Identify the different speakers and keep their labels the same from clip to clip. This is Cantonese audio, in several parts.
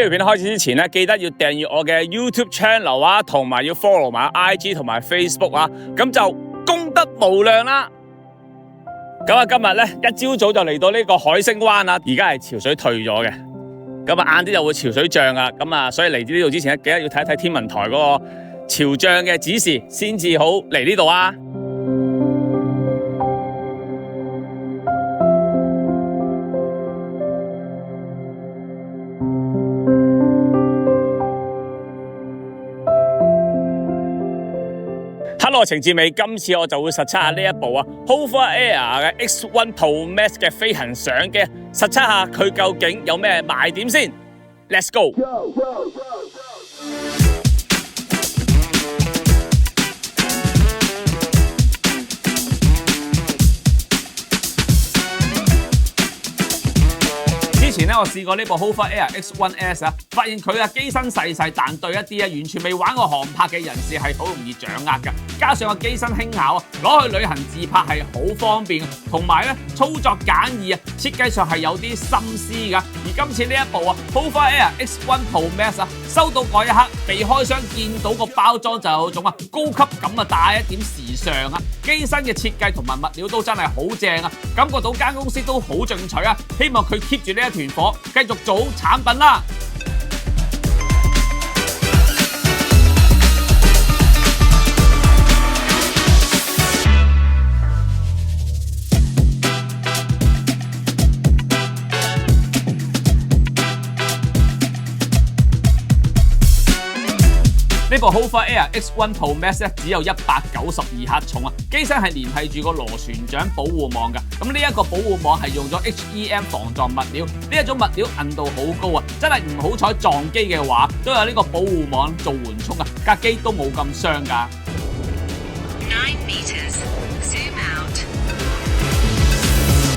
Speaker 1: 條片開始之前咧，記得要訂閱我嘅 YouTube channel 啊，同埋要 follow 埋 IG 同埋 Facebook 啊，咁就功德無量啦。咁啊，今日咧一朝早就嚟到呢個海星灣啦，而家係潮水退咗嘅，咁啊晏啲就會潮水漲啊，咁啊所以嚟呢度之前咧，記得要睇一睇天文台嗰個潮漲嘅指示，先至好嚟呢度啊。Hello， 程志美，今次我就會實測下呢一部Hover Air 嘅 X1 Pro Max 嘅飛行相機，實測下佢究竟有咩賣點先。Let's go！ 之前咧，我試過呢部 Hover Air X1S 啊，發現佢嘅機身細細，但對一啲完全未玩過航拍嘅人士係好容易掌握嘅。加上個機身輕巧啊，攞去旅行自拍係好方便，同埋咧操作簡易啊，設計上係有啲心思㗎。而今次呢一部Hover Air X1 Pro Max 啊，收到嗰一刻，避開箱見到個包裝就有種高級感啊，帶一點時尚啊。機身嘅設計同埋物料都真係好正啊，感覺到間公司都好進取啊，希望佢 keep 住呢一團火，繼續做好產品啦。呢部 Hover Air X1 Pro Max 咧只有192克重啊，機身係連繫住個螺旋槳保護網㗎。咁呢一個保護網係用咗 HEM 防撞物料，呢一種物料硬度好高啊，真係唔好彩撞機嘅話，都有呢個保護網做緩衝啊，架機都冇咁傷㗎。9 meters, zoom out.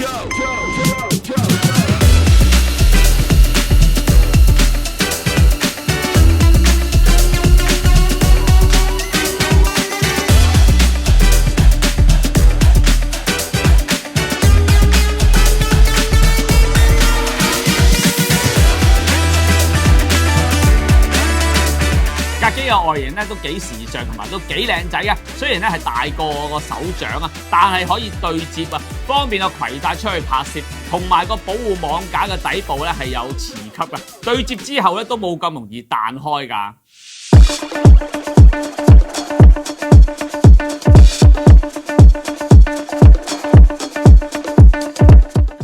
Speaker 1: Go, go, go, go. 架機嘅外形咧都幾時尚，同埋都幾靚仔嘅。雖然咧係大過我個手掌啊，但係可以對接啊，方便我攜帶出去拍攝。同埋個保護網架嘅底部咧係有磁吸嘅，對接之後咧都冇咁容易彈開㗎。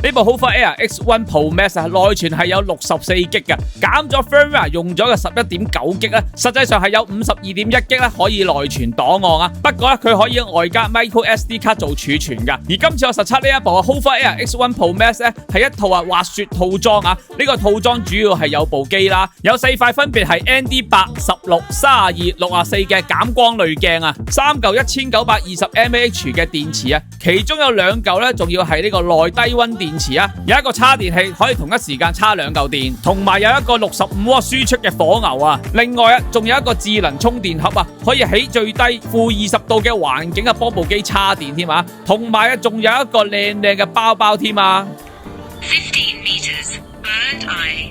Speaker 1: 呢部 Hover Air X1 Pro Max 內存係有64G 嘅，減咗 firmware 用咗嘅11.9G 咧，實際上係有52.1G 咧可以內存檔案啊。不過咧佢可以外加 micro SD 卡做儲存㗎。而今次我實測呢一部Hover Air X1 Pro Max 咧係一套滑雪套裝啊。呢個套裝主要係有部機啦，有4塊分別係 ND8、16、32、64嘅減光濾鏡啊，3嚿1920mAh 嘅電池啊，其中有2嚿咧仲要係呢個內低溫電池啊，有一個叉電器可以同一時間叉2嚿電，同埋有一個65W輸出嘅火牛啊。另外啊，仲有一個智能充電盒啊，可以喺最低-20度嘅環境啊幫部機叉電添啊。同埋啊，仲有一個靚靚嘅包包添啊。15 meters, bird eye.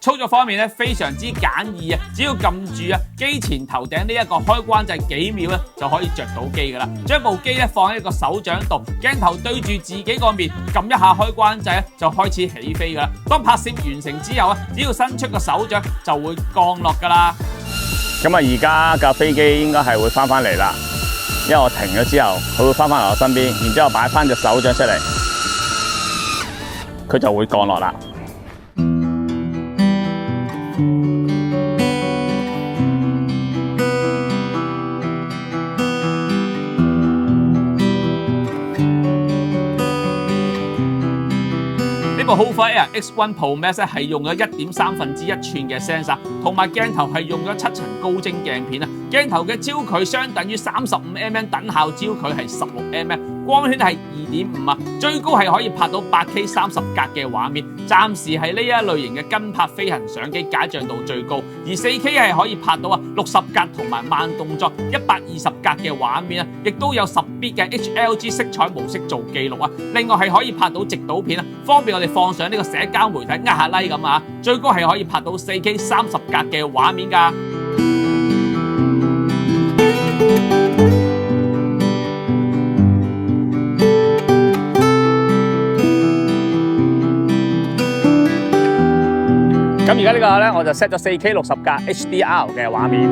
Speaker 1: 操作方面咧非常之簡易啊，只要撳住機前頭頂呢一個開關掣幾秒咧就可以着到機噶啦。將部機放喺個手掌度，鏡頭對住自己個面，撳一下開關掣就開始起飛噶啦。當拍攝完成之後只要伸出個手掌就會降落噶啦。咁啊，而家架飛機應該係會翻嚟啦，因為我停咗之後，佢會翻嚟我身邊，然之後擺翻隻手掌出嚟，佢就會降落啦。個 Hover Air X1 Pro Max 係用咗1.3分之1寸嘅 sensor， 同埋鏡頭係用咗7層高精鏡片啊。鏡頭嘅焦距相等於35mm， 等效焦距係16mm，光圈係2.5啊，最高係可以拍到 8K 30格嘅畫面，暫時係呢一類型嘅跟拍飛行相機解像度最高，而 4K 係可以拍到60格同埋慢動作120格嘅畫面啊，亦都有10 bit 嘅 HLG 色彩模式做記錄啊，另外係可以拍到直導片啊，方便我哋放上呢個社交媒體下 like 咁啊，最高係可以拍到 4K 30格嘅畫面㗎。咁而家呢個咧，我就 set 咗 4K 60格 HDR 嘅畫面。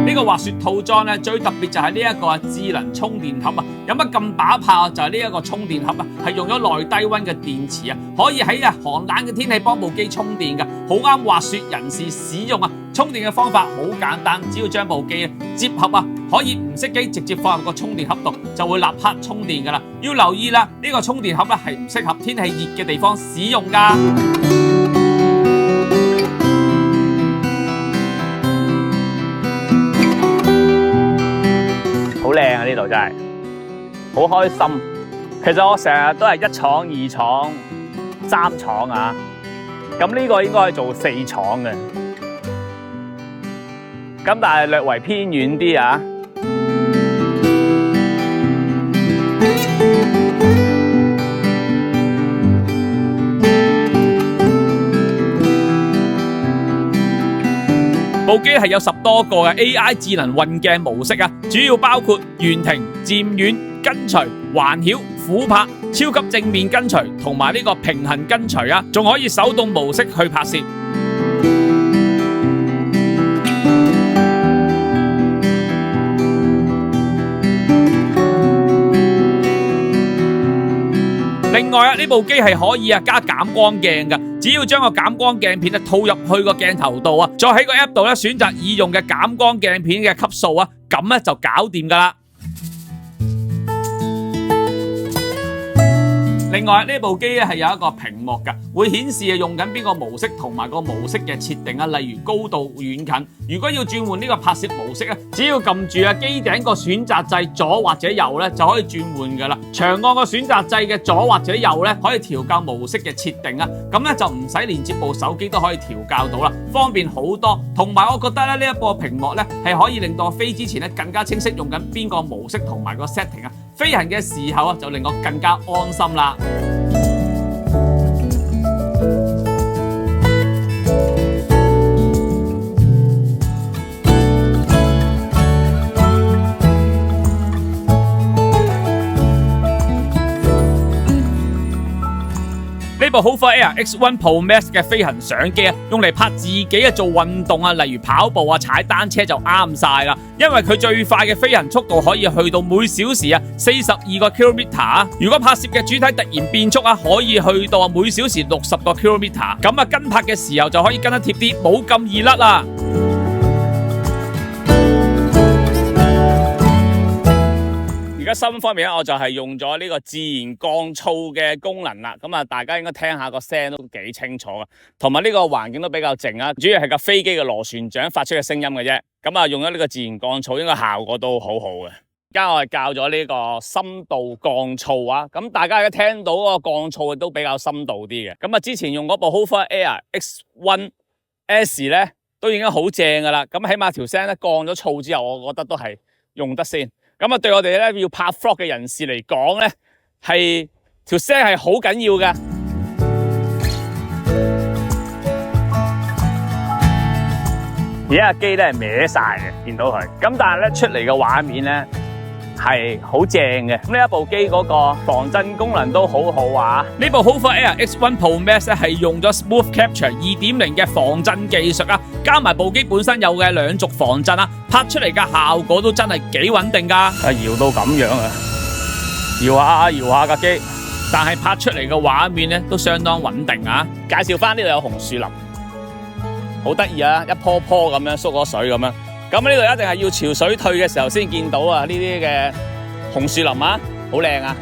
Speaker 1: 呢個滑雪套裝咧，最特別就係呢一個智能充電盒啊！有乜咁把炮？就係呢一個充電盒啊，係用咗內低溫嘅電池啊，可以喺寒冷嘅天氣幫部機充電㗎，好啱滑雪人士使用啊！充電嘅方法好簡單，只要將部機接合啊，可以唔熄機直接放入個充電盒度，就會立刻充電㗎啦。要留意啦，呢個充電盒咧係唔適合天氣熱嘅地方使用㗎。好靚啊！呢度真係好開心。其實我成日都係1廠、2廠、3廠啊，咁呢個應該係做4廠嘅。咁但係略為偏遠啲啊。部機係有10多個嘅 AI 智能運鏡模式啊，主要包括懸停、漸遠、跟隨、環繞、俯拍、超級正面跟隨同埋呢個平衡跟隨啊，仲可以手動模式去拍攝。另外啊，呢部機係可以加減光鏡㗎，只要將個減光鏡片套入去個鏡頭度啊，再喺個 app 度選擇已用嘅減光鏡片嘅級數啊，咁咧就搞掂㗎啦。另外呢部機咧係有一個屏幕㗎，會顯示用緊邊個模式同埋個模式嘅設定啊，例如高度、遠近。如果要轉換呢個拍攝模式咧，只要撳住機頂個選擇掣左或者右咧就可以轉換㗎啦。長按個選擇掣嘅左或者右咧可以調校模式嘅設定啊，咁咧就唔使連接部手機都可以調校到啦，方便好多。同埋我覺得咧呢一個屏幕咧係可以令到我飛之前咧更加清晰用緊邊個模式同埋個 setting 啊，飛行嘅時候就令我更加安心啦。呢部 Hover Air X1 Pro Max 嘅飛行相機啊，用嚟拍自己做運動啊，例如跑步啊、踩單車就啱晒啦。因為佢最快嘅飛行速度可以去到每小時42個 km 啊。如果拍攝嘅主體突然變速啊，可以去到每小時60個 km。咁跟拍嘅時候就可以跟得貼啲，冇咁易甩啦。而家收音方面咧，我就係用咗呢個自然降噪嘅功能啦。咁大家應該聽下個聲都幾清楚嘅，同埋呢個環境都比較靜啊。主要係架飛機嘅螺旋槳發出嘅聲音嘅啫。咁用咗呢個自然降噪，應該效果都好好嘅。而家我係教咗呢個深度降噪啊。咁大家而家聽到嗰個降噪都比較深度啲嘅。咁之前用嗰部 Hover Air X1 S 咧，都已經好正噶啦。咁起碼條聲咧降咗噪之後，我覺得都係用得先。咁對我哋咧要拍 vlog 嘅人士嚟講咧，係條聲係好緊要嘅。而家機咧係歪晒嘅，見到佢。咁但係咧出嚟嘅畫面咧係好正嘅。咁呢一部機嗰個防震功能都好好啊。呢部 Hover Air X1 Pro Max 咧係用咗 Smooth Capture 2.0 嘅防震技術啊，加埋部機本身有嘅兩軸防震啊，拍出嚟嘅效果都真係幾穩定噶。搖到咁樣啊，搖下架機，但係拍出嚟嘅畫面咧都相當穩定啊。介紹翻呢度有紅樹林，好得意啊，一棵棵咁樣縮咗水咁樣。咁呢度一定係要潮水退嘅時候先見到啊，呢啲嘅紅樹林啊，好靚啊。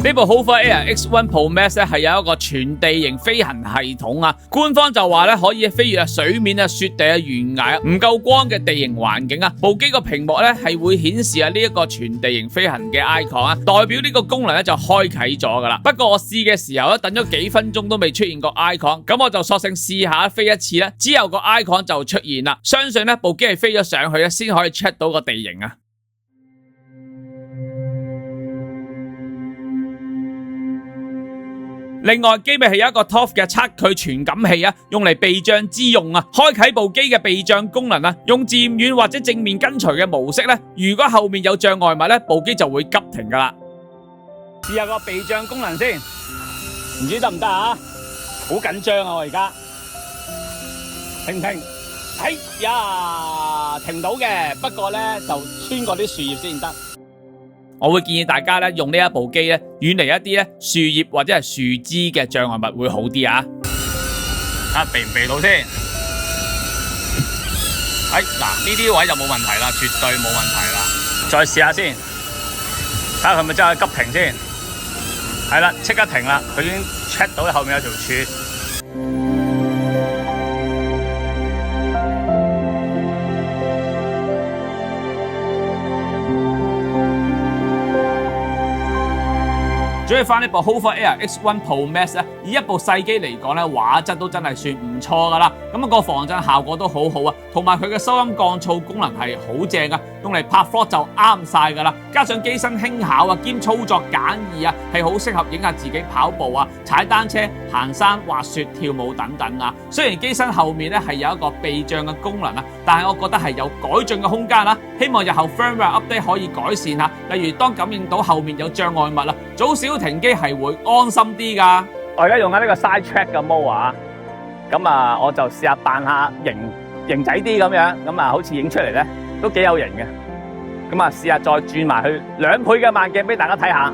Speaker 1: 呢部 Hover Air X1 Pro Max 咧係有一個全地形飛行系統啊，官方就話咧可以飛越水面啊、雪地啊、懸崖啊、唔夠光嘅地形環境啊，部機個屏幕咧係會顯示啊呢一個全地形飛行嘅 icon 啊，代表呢個功能咧就開啟咗噶啦。不過我試嘅時候咧等咗幾分鐘都未出現個 icon， 咁我就索性試下飛一次咧，之後個 icon 就出現啦。相信咧部機係飛咗上去咧先可以 check 到個地形啊。另外，機尾係有一個 TOF 嘅測距傳感器啊，用嚟避障之用啊。開啟部機嘅避障功能啊，用漸遠或者正面跟隨嘅模式咧，如果後面有障礙物咧，部機就會急停噶啦。試下個避障功能先，唔知得唔得啊？好緊張啊！我而家停，哎呀，停到嘅，不過咧就穿過啲樹葉先得。我會建議大家咧用呢一部機咧遠離一啲咧樹葉或者係樹枝嘅障礙物會好啲啊！避唔避到先？嗱呢啲位就冇問題啦，絕對冇問題啦。再試下先，睇下佢咪真係急停先。係啦，即刻停啦，佢已經 check 到後面有條柱。追翻呢部 Hover Air X1 Pro Max 咧，以一部細機嚟講咧，畫質都真係算唔錯噶啦。咁個防震效果都好好啊，同埋佢嘅收音降噪功能係好正啊，用嚟拍 vlog 就啱晒噶啦。加上機身輕巧啊，兼操作簡易啊，係好適合影下自己跑步啊、踩單車、行山、滑雪、跳舞等等啊。雖然機身後面咧係有一個避障嘅功能啊，但係我覺得係有改進嘅空間啦。希望日後 firmware update 可以改善下，例如當感應到後面有障礙物啊，早少停機係會安心啲噶。我而家用緊呢個 side track 嘅 mode 啊，咁啊我就試下扮下型仔啲咁樣，咁啊好似影出嚟咧都幾有型嘅。咁啊試下再轉埋去2倍嘅慢鏡俾大家睇下。